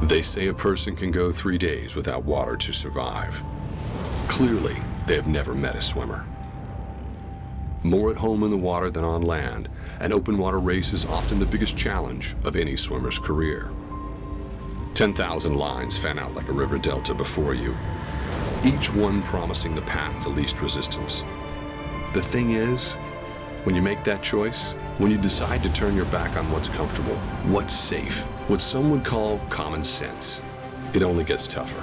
They say a person can go 3 days without water to survive. Clearly, they have never met a swimmer. More at home in the water than on land, an open water race is often the biggest challenge of any swimmer's career. 10,000 lines fan out like a river delta before you, each one promising the path to least resistance. The thing is, when you make that choice, when you decide to turn your back on what's comfortable, what's safe, what some would call common sense, it only gets tougher.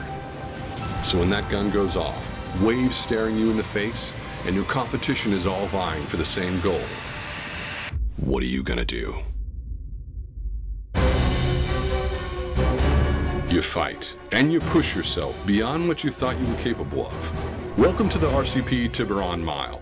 So when that gun goes off, waves staring you in the face, and your competition is all vying for the same goal, what are you gonna do? You fight, and you push yourself beyond what you thought you were capable of. Welcome to the RCP Tiburon Mile,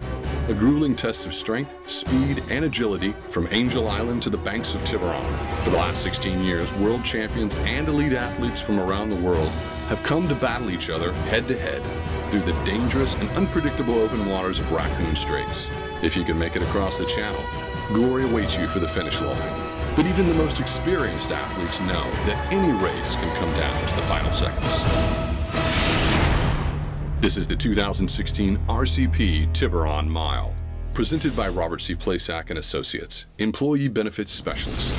a grueling test of strength, speed, and agility from Angel Island to the banks of Tiburon. For the last 16 years, world champions and elite athletes from around the world have come to battle each other head-to-head through the dangerous and unpredictable open waters of Raccoon Straits. If you can make it across the channel, glory awaits you for the finish line. But even the most experienced athletes know that any race can come down to the final seconds. This is the 2016 RCP Tiburon Mile, presented by Robert C. Plasak and Associates, Employee Benefits Specialists.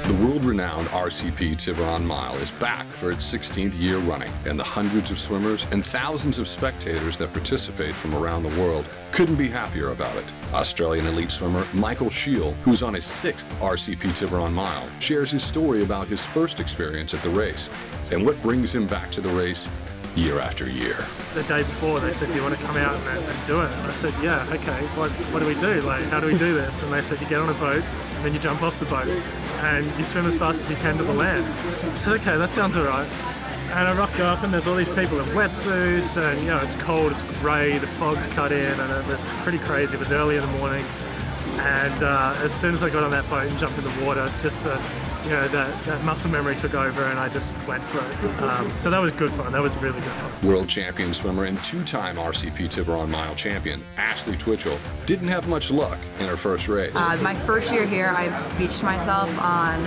The world-renowned RCP Tiburon Mile is back for its 16th year running, and the hundreds of swimmers and thousands of spectators that participate from around the world couldn't be happier about it. Australian elite swimmer Michael Sheil, who's on his 6th RCP Tiburon Mile, shares his story about his first experience at the race and what brings him back to the race year after year. The day before, they said, "Do you want to come out and do it?" And I said, "Yeah, okay. What do we do? Like, how do we do this?" And they said, "You get on a boat, and then you jump off the boat, and you swim as fast as you can to the land." I said, "Okay, that sounds all right." And I rocked up, and there's all these people in wetsuits, and you know, it's cold, it's grey, the fog's cut in, and it's pretty crazy. It was early in the morning, and as soon as I got on that boat and jumped in the water, just that muscle memory took over, and I just went for it. So that was good fun. That was really good fun. World champion swimmer and two-time RCP Tiburon Mile champion Ashley Twichell didn't have much luck in her first race. My first year here, I beached myself on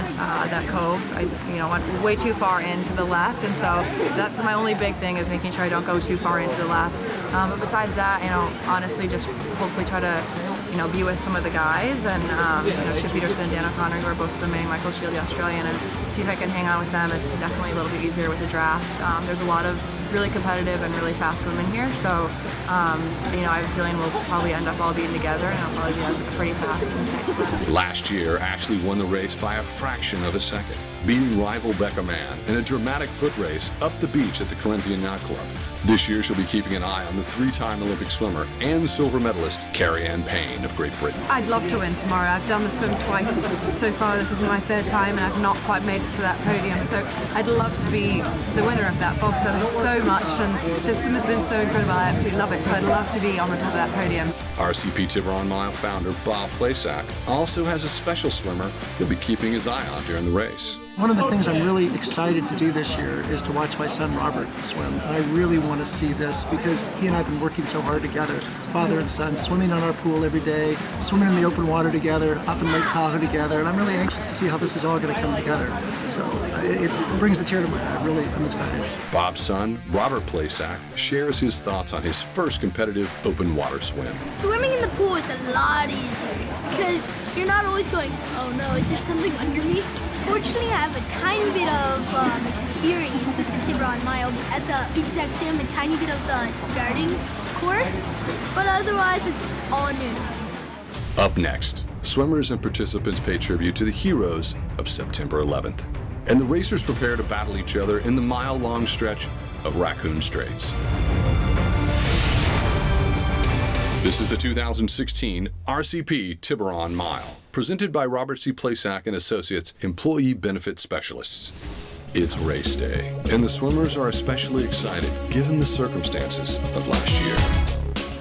that cove. I went way too far into the left, and so that's my only big thing, is making sure I don't go too far into the left. But besides that, honestly, just hopefully try to be with some of the guys, and Chip Peterson, Dan O'Connor, who are both swimming, Michael Sheil, the Australian, and see if I can hang on with them. It's definitely a little bit easier with the draft. There's a lot of really competitive and really fast women here, so I have a feeling we'll probably end up all being together, and it'll probably be a pretty fast and tight swim. Last year, Ashley won the race by a fraction of a second, beating rival Becca Mann in a dramatic foot race up the beach at the Corinthian Yacht Club. This year, she'll be keeping an eye on the 3-time Olympic swimmer and silver medalist Carrie Ann Payne of Great Britain. I'd love to win tomorrow. I've done the swim twice so far. This will be my 3rd time, and I've not quite made it to that podium. So I'd love to be the winner of that. Bob's done so much, and the swim has been so incredible. I absolutely love it. So I'd love to be on the top of that podium. RCP Tiburon Mile founder Bob Plasak also has a special swimmer he'll be keeping his eye on during the race. One of the things I'm really excited to do this year is to watch my son Robert swim. And I really want to see this because he and I have been working so hard together, father and son, swimming on our pool every day, swimming in the open water together, up in Lake Tahoe together, and I'm really anxious to see how this is all going to come together. So it brings a tear to my eye. I'm excited. Bob's son, Robert Plasak, shares his thoughts on his first competitive open water swim. Swimming in the pool is a lot easier because you're not always going, "Oh no, is there something under me?" Fortunately, I have a tiny bit of experience with the Tiburon Mile because I've swum a tiny bit of the starting course, but otherwise it's all new. Up next, swimmers and participants pay tribute to the heroes of September 11th, and the racers prepare to battle each other in the mile-long stretch of Raccoon Straits. This is the 2016 RCP Tiburon Mile, presented by Robert C. Plasak and Associates, Employee Benefit Specialists. It's race day, and the swimmers are especially excited given the circumstances of last year.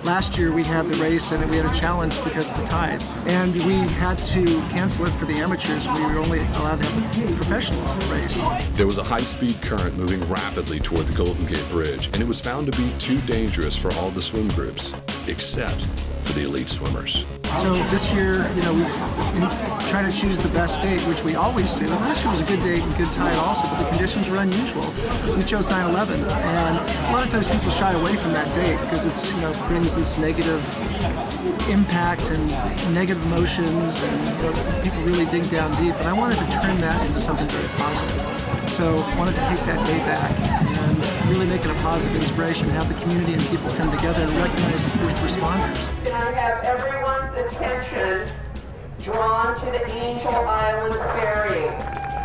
Last year we had the race and we had a challenge because of the tides, and we had to cancel it for the amateurs. We were only allowed to have professionals race. There was a high-speed current moving rapidly toward the Golden Gate Bridge, and it was found to be too dangerous for all the swim groups, except for the elite swimmers. So this year, we try to choose the best date, which we always do. And last year was a good date and good tide also, but the conditions were unusual. We chose 9/11, and a lot of times people shy away from that date because it's brings this negative impact and negative emotions, and people really dig down deep. And I wanted to turn that into something very positive. So I wanted to take that day back and really make it a positive inspiration, have the community and people come together and recognize the first responders. Can I have everyone's attention drawn to the Angel Island Ferry?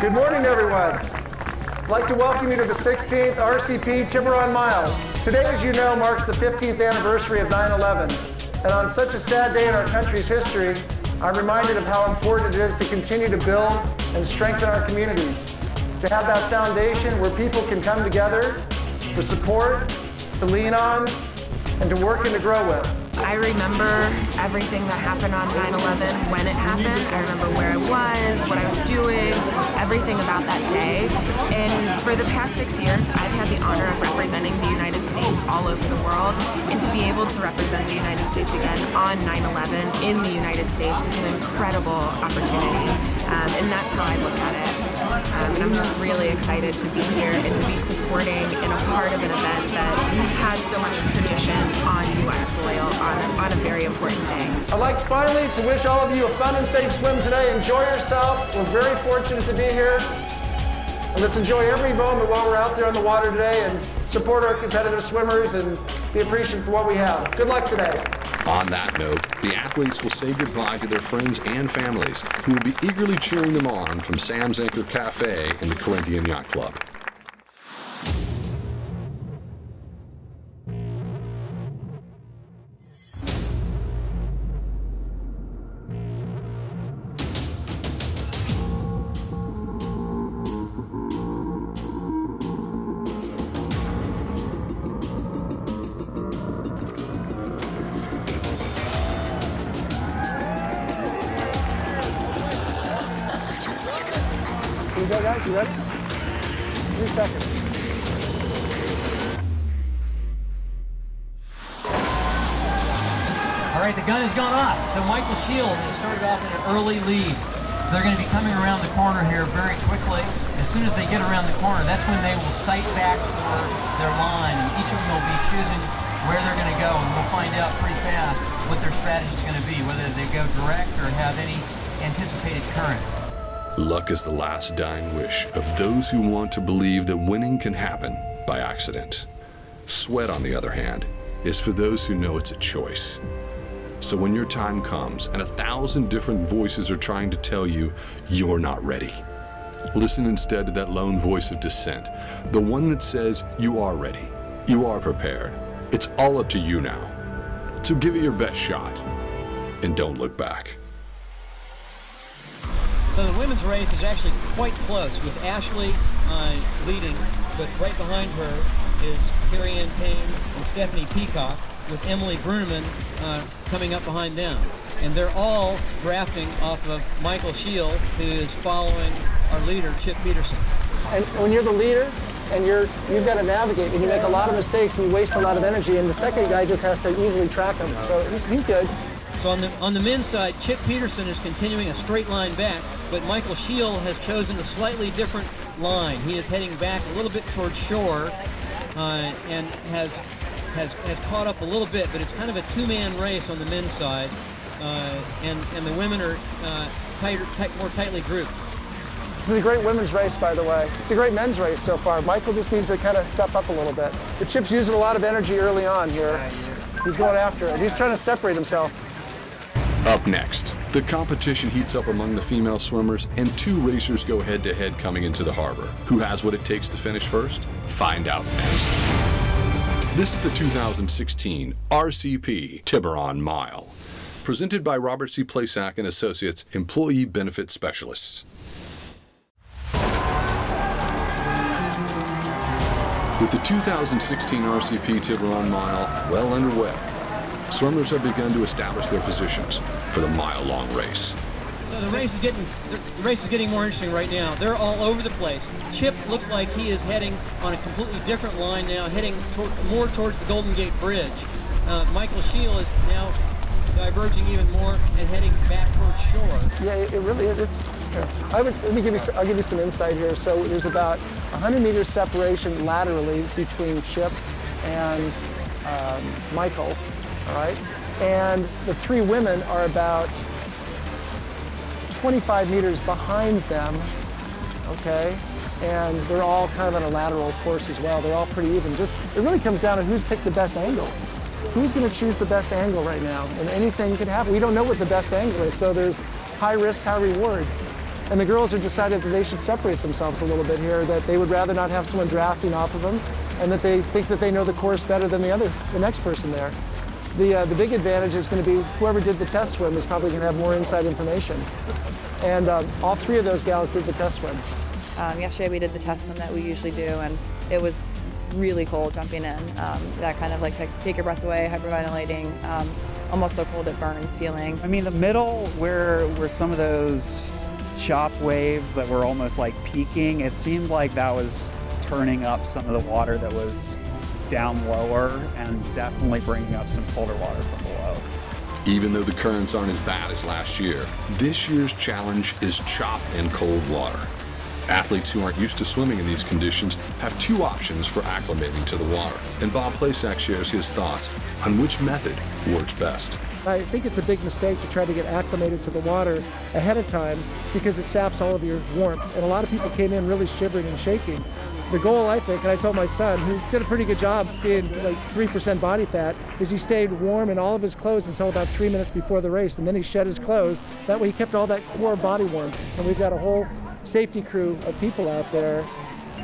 Good morning, everyone. I'd like to welcome you to the 16th RCP Tiburon Mile. Today, as you know, marks the 15th anniversary of 9/11. And on such a sad day in our country's history, I'm reminded of how important it is to continue to build and strengthen our communities. To have that foundation where people can come together for support, to lean on, and to work and to grow with. I remember everything that happened on 9/11 when it happened. I remember where I was, what I was doing, everything about that day. And for the past 6 years, I've had the honor of representing the United States all over the world. And to be able to represent the United States again on 9/11 in the United States is an incredible opportunity. And that's how I look at it. And I'm just really excited to be here and to be supporting and a part of an event that has so much tradition on U.S. soil on a very important day. I'd like finally to wish all of you a fun and safe swim today. Enjoy yourself. We're very fortunate to be here. And let's enjoy every moment while we're out there on the water today and support our competitive swimmers and be appreciative for what we have. Good luck today. On that note, the athletes will say goodbye to their friends and families who will be eagerly cheering them on from Sam's Anchor Cafe and the Corinthian Yacht Club. You go, guys? You ready? 3 seconds. All right, the gun has gone off. So Michael Sheil has started off in an early lead. So they're going to be coming around the corner here very quickly. As soon as they get around the corner, that's when they will sight back for their line. And each of them will be choosing where they're going to go. And we'll find out pretty fast what their strategy is going to be, whether they go direct or have any anticipated current. Luck is the last dying wish of those who want to believe that winning can happen by accident. Sweat, on the other hand, is for those who know it's a choice. So when your time comes and 1,000 different voices are trying to tell you you're not ready, listen instead to that lone voice of dissent, the one that says you are ready, you are prepared. It's all up to you now. So give it your best shot and don't look back. So the women's race is actually quite close, with Ashley leading, but right behind her is Carrie Ann Payne and Stephanie Peacock, with Emily Bruneman coming up behind them. And they're all drafting off of Michael Sheil, who is following our leader, Chip Peterson. And when you're the leader and you've got to navigate, and you make a lot of mistakes and you waste a lot of energy, and the second guy just has to easily track him. So he's good. So on the men's side, Chip Peterson is continuing a straight line back, but Michael Sheil has chosen a slightly different line. He is heading back a little bit towards shore and has caught up a little bit, but it's kind of a two-man race on the men's side, and the women are more tightly grouped. This is a great women's race, by the way. It's a great men's race so far. Michael just needs to kind of step up a little bit. But Chip's using a lot of energy early on here. He's going after it. He's trying to separate himself. Up next, the competition heats up among the female swimmers and 2 racers go head-to-head coming into the harbor. Who has what it takes to finish first? Find out next. This is the 2016 RCP Tiburon Mile, presented by Robert C. Plasak and Associates Employee Benefit Specialists. With the 2016 RCP Tiburon Mile well underway, swimmers have begun to establish their positions for the mile-long race. So the race is getting more interesting right now. They're all over the place. Chip looks like he is heading on a completely different line now, heading more towards the Golden Gate Bridge. Michael Sheil is now diverging even more and heading back towards shore. Yeah, it really is. I'll give you some insight here. So there's about 100 meters separation laterally between Chip and Michael, all right? And the three women are about 25 meters behind them, okay? And they're all kind of on a lateral course as well. They're all pretty even. It really comes down to who's picked the best angle. Who's going to choose the best angle right now? And anything could happen. We don't know what the best angle is, so there's high risk, high reward. And the girls have decided that they should separate themselves a little bit here, that they would rather not have someone drafting off of them, and that they think that they know the course better than the next person there. The big advantage is going to be whoever did the test swim is probably going to have more inside information. And all three of those gals did the test swim. Yesterday we did the test swim that we usually do, and it was really cold jumping in. That kind of like take your breath away, hyperventilating, almost so cold it burns feeling. I mean, the middle where some of those shock waves that were almost like peaking, it seemed like that was turning up some of the water that was down lower and definitely bringing up some colder water from below. Even though the currents aren't as bad as last year, this year's challenge is chop and cold water. Athletes who aren't used to swimming in these conditions have two options for acclimating to the water, and Bob Plasak shares his thoughts on which method works best. I think it's a big mistake to try to get acclimated to the water ahead of time because it saps all of your warmth. And a lot of people came in really shivering and shaking. The goal, I think, and I told my son, who did a pretty good job being like 3% body fat, is he stayed warm in all of his clothes until about 3 minutes before the race, and then he shed his clothes. That way he kept all that core body warmth. And we've got a whole safety crew of people out there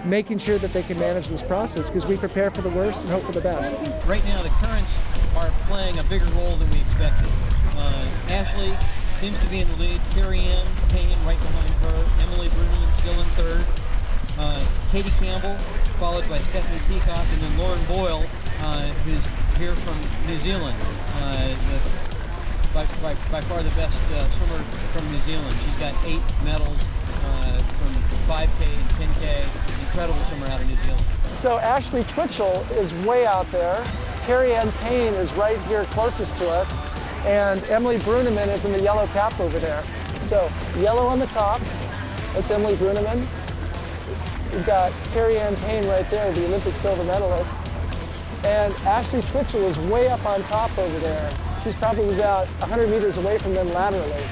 making sure that they can manage this process because we prepare for the worst and hope for the best. Right now the currents are playing a bigger role than we expected. Ashley seems to be in the lead, Carrie-Ann Payne right behind her, Emily Bruneman still in third, Katie Campbell followed by Stephanie Peacock, and then Lauren Boyle, who's here from New Zealand. By far the best swimmer from New Zealand. She's got 8 medals from 5K and 10K. Incredible swimmer out of New Zealand. So Ashley Twichell is way out there. Carrie-Ann Payne is right here closest to us. And Emily Bruneman is in the yellow cap over there. So yellow on the top, that's Emily Bruneman. We've got Carrie-Ann Payne right there, the Olympic silver medalist. And Ashley Twichell is way up on top over there. She's probably about 100 meters away from them laterally.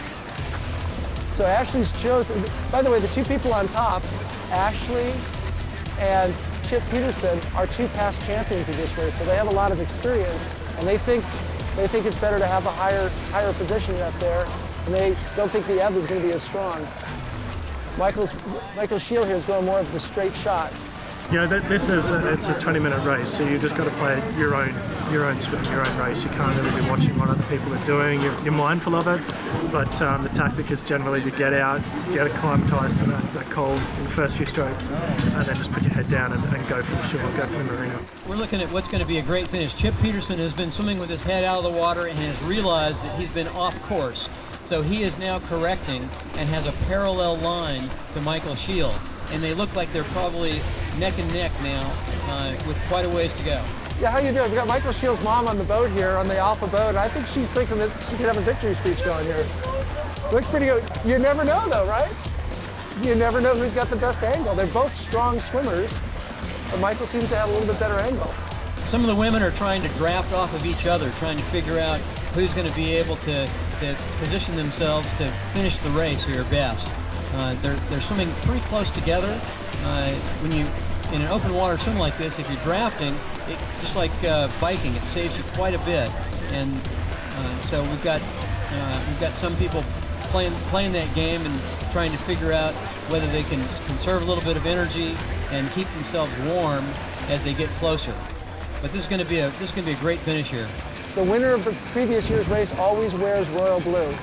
So Ashley's chosen, by the way, the two people on top, Ashley and Chip Peterson, are 2 past champions of this race, so they have a lot of experience, and they think it's better to have a higher position up there, and they don't think the ebb is going to be as strong. Michael Sheil here is going more of the straight shot. You know, it's a 20-minute race, so you just got to play your own swim, your own race. You can't really be watching what other people are doing. You're mindful of it, but the tactic is generally to get out, get acclimatized to that cold in the first few strokes, and then just put your head down and go for the shore, go for the marina. We're looking at what's going to be a great finish. Chip Peterson has been swimming with his head out of the water and has realized that he's been off course. So he is now correcting and has a parallel line to Michael Sheil. And they look like they're probably neck and neck now with quite a ways to go. Yeah, how you doing? We got Michael Sheil's mom on the boat here, on the Alpha boat. I think she's thinking that she could have a victory speech going here. Looks pretty good. You never know though, right? You never know who's got the best angle. They're both strong swimmers, but Michael seems to have a little bit better angle. Some of the women are trying to draft off of each other, trying to figure out who's going to be able to position themselves to finish the race here best. They're swimming pretty close together. When you in an open water swim like this, if you're drafting, just like biking, it saves you quite a bit. And so we've got some people playing that game and trying to figure out whether they can conserve a little bit of energy and keep themselves warm as they get closer. But this is going to be a great finish here. The winner of the previous year's race always wears royal blue.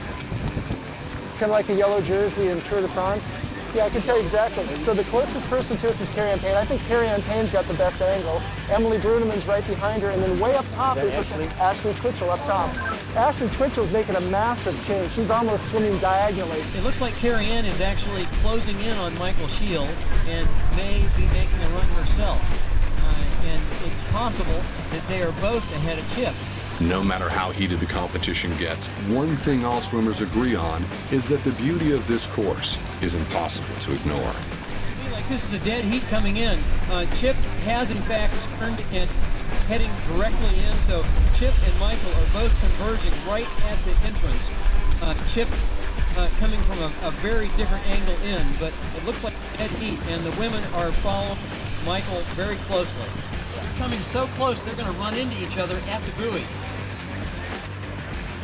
It's kind of like the yellow jersey in Tour de France. Yeah, I can tell you exactly. So the closest person to us is Carrie-Ann Payne. I think Carrie-Ann Payne's got the best angle. Emily Bruneman's right behind her, and then way up top is Ashley Twichell up top. Ashley Twichell's making a massive change. She's almost swimming diagonally. It looks like Carrie-Ann is actually closing in on Michael Sheil and may be making a run herself. And it's possible that they are both ahead of Chip. No matter how heated the competition gets, one thing all swimmers agree on is that the beauty of this course is impossible to ignore. Like this is a dead heat coming in. Chip has in fact turned and heading directly in, so Chip and Michael are both converging right at the entrance. Chip coming from a very different angle in, but it looks like dead heat, and the women are following Michael very closely. They're coming so close they're going to run into each other at the buoy.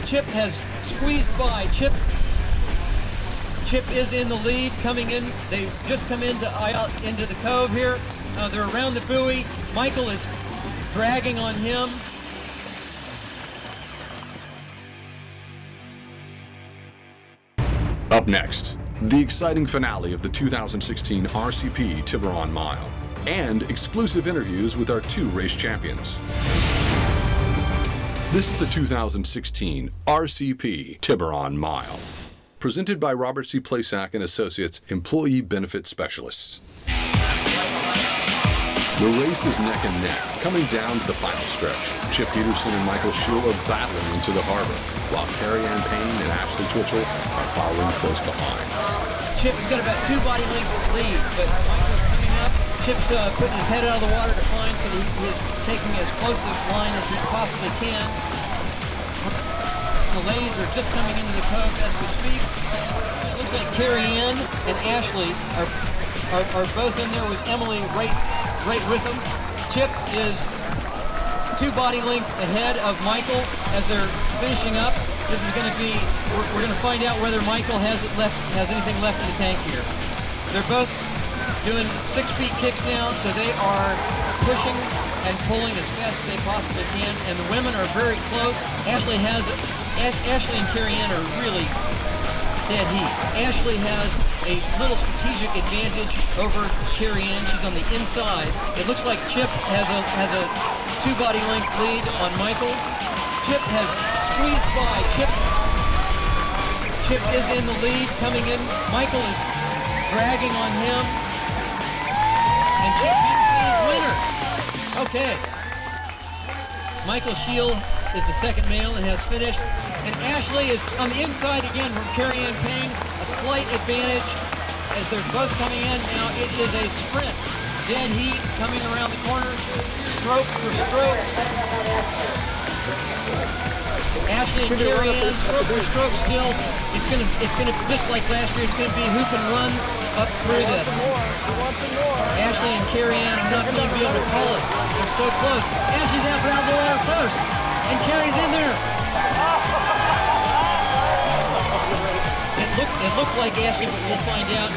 Chip has squeezed by. Chip is in the lead, coming in. They've just come into the cove here. They're around the buoy. Michael is dragging on him. Up next, the exciting finale of the 2016 RCP Tiburon Mile, and exclusive interviews with our 2 race champions. This is the 2016 RCP Tiburon Mile, presented by Robert C. Plasak and Associates Employee Benefit Specialists. The race is neck and neck, coming down to the final stretch. Chip Peterson and Michael Sheil are battling into the harbor, while Carrie-Ann Payne and Ashley Twichell are following close behind. Chip's got about 2 body lengths lead, but Michael's coming up. Chip's putting his head out of the water to climb, so he is taking as close a line as he possibly can. The ladies are just coming into the cove as we speak. It looks like Carrie-Ann and Ashley are both in there with Emily right with them. Chip is 2 body lengths ahead of Michael as they're finishing up. This is going to be, we're going to find out whether Michael has anything left in the tank here. They're both doing 6-feet kicks now, so they are pushing and pulling as fast as they possibly can, and the women are very close. Ashley and Carrie-Ann are really dead heat. Ashley has a little strategic advantage over Carrie-Ann. She's on the inside. It looks like Chip has a 2 body length lead on Michael. Chip has squeezed by. Chip is in the lead, coming in. Michael is dragging on him. And Chip Peterson is winner. Okay. Michael Sheil is the second male and has finished. And Ashley is on the inside again from Carrie-Ann Payne. A slight advantage as they're both coming in. Now it is a sprint. Dead heat coming around the corner. Stroke for stroke. Ashley and Carrie-Ann, stroke for stroke still. It's gonna just like last year, it's gonna be who can run up through this. Ashley and Carrie-Ann are not going to be able to call it. They're so close. Ashley's out of the water first. And Carrie's in there. It looked like Ashley, but we'll find out.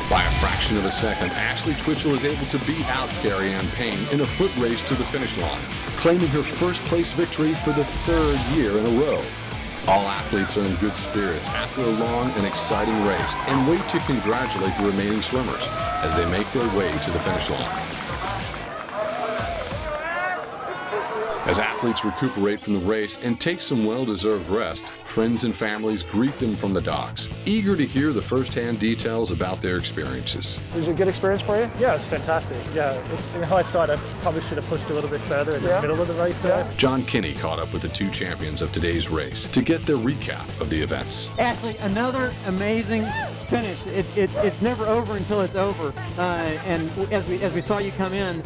By a fraction of a second, Ashley Twichell is able to beat out Carrie-Ann Payne in a foot race to the finish line, claiming her first place victory for the 3rd year in a row. All athletes are in good spirits after a long and exciting race and wait to congratulate the remaining swimmers as they make their way to the finish line. As athletes recuperate from the race and take some well-deserved rest, friends and families greet them from the docks, eager to hear the first-hand details about their experiences. Was it a good experience for you? Yeah, it was fantastic. Yeah, in hindsight, I probably should have pushed a little bit further in the middle of the race there. John Kinney caught up with the 2 champions of today's race to get their recap of the events. Ashley, another amazing finish. It's never over until it's over. And as we saw you come in,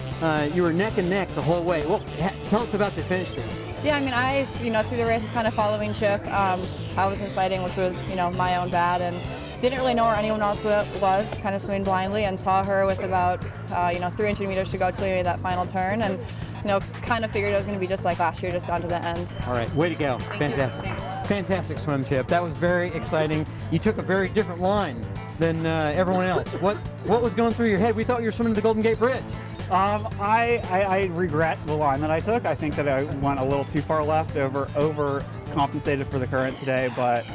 you were neck and neck the whole way. Well, tell us about the finish there. Yeah, I mean, through the race was kind of following Chip. I was in sighting, which was, my own bad, and didn't really know where anyone else was, kind of swimming blindly, and saw her with about, 300 meters to go till we made that final turn, and, kind of figured it was going to be just like last year, just down to the end. All right, way to go. Fantastic. Fantastic swim, Chip. That was very exciting. You took a very different line than everyone else. What was going through your head? We thought you were swimming the Golden Gate Bridge. I regret the line that I took. I think that I went a little too far left, over compensated for the current today, but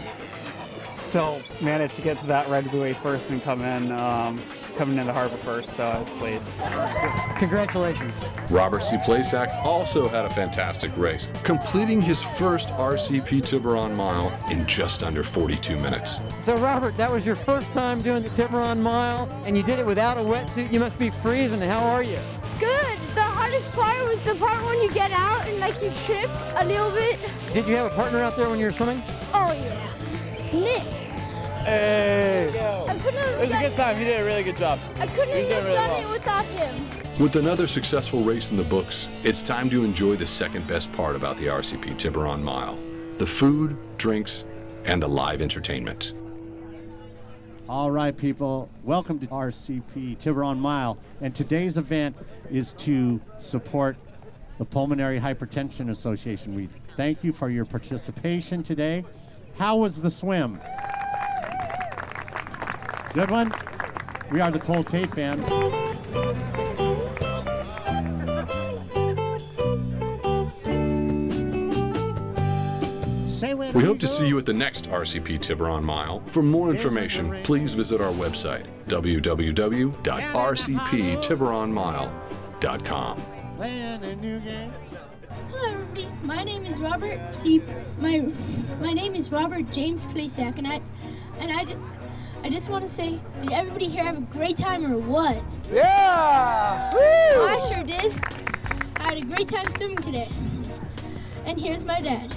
still managed to get to that red buoy first and coming into harbor first, so I was pleased. Congratulations. Robert C. Plasak also had a fantastic race, completing his first RCP Tiburon Mile in just under 42 minutes. So Robert, that was your first time doing the Tiburon Mile, and you did it without a wetsuit. You must be freezing. How are you? Good. The hard hardest part was the part when you get out and like you trip a little bit. Did you have a partner out there when you were swimming? Oh yeah, Nick. Hey! I couldn't have It was a good time. You did a really good job. I couldn't have done it without him. With another successful race in the books, it's time to enjoy the second best part about the RCP Tiburon Mile: the food, drinks, and the live entertainment. All right, people, welcome to RCP Tiburon Mile. And today's event is to support the Pulmonary Hypertension Association. We thank you for your participation today. How was the swim? Good one? We are the Cole Tate Band. We hope to see you at the next RCP Tiburon Mile. For more information, please visit our website, www.rcptiburonmile.com. Hello everybody, my name is Robert my name is Robert James Plasak, and I just want to say, did everybody here have a great time or what? Yeah! Woo! Well, I sure did. I had a great time swimming today. And here's my dad.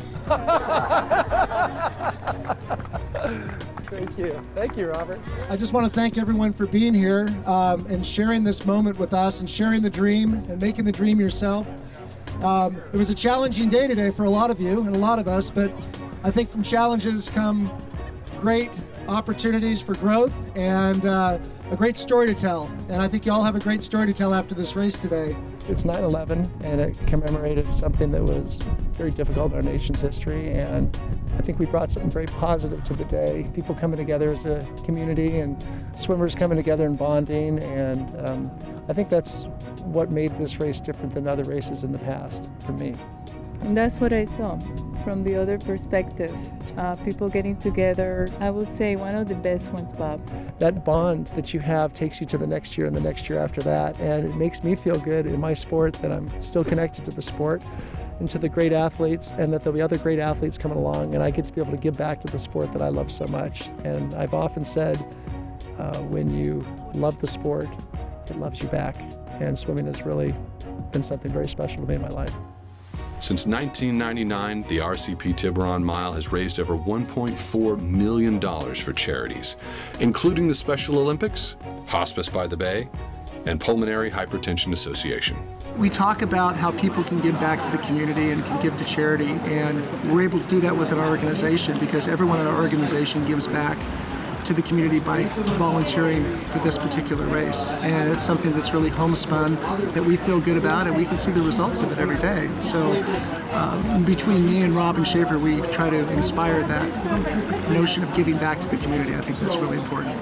Thank you. Thank you, Robert. I just want to thank everyone for being here and sharing this moment with us and sharing the dream and making the dream yourself. It was a challenging day today for a lot of you and a lot of us, but I think from challenges come great opportunities for growth and a great story to tell. And I think you all have a great story to tell after this race today. It's 9/11, and it commemorated something that was very difficult in our nation's history, and I think we brought something very positive to the day. People coming together as a community and swimmers coming together and bonding, and I think that's what made this race different than other races in the past for me. And that's what I saw from the other perspective. People getting together. I would say one of the best ones, Bob. That bond that you have takes you to the next year and the next year after that, and it makes me feel good in my sport that I'm still connected to the sport and to the great athletes, and that there'll be other great athletes coming along, and I get to be able to give back to the sport that I love so much. And I've often said, when you love the sport, it loves you back, and swimming has really been something very special to me in my life. Since 1999, the RCP Tiburon Mile has raised over $1.4 million for charities, including the Special Olympics, Hospice by the Bay, and Pulmonary Hypertension Association. We talk about how people can give back to the community and can give to charity, and we're able to do that within our organization because everyone in our organization gives back to the community by volunteering for this particular race. And it's something that's really homespun, that we feel good about, and we can see the results of it every day. So between me and Rob and Schaefer, we try to inspire that notion of giving back to the community. I think that's really important.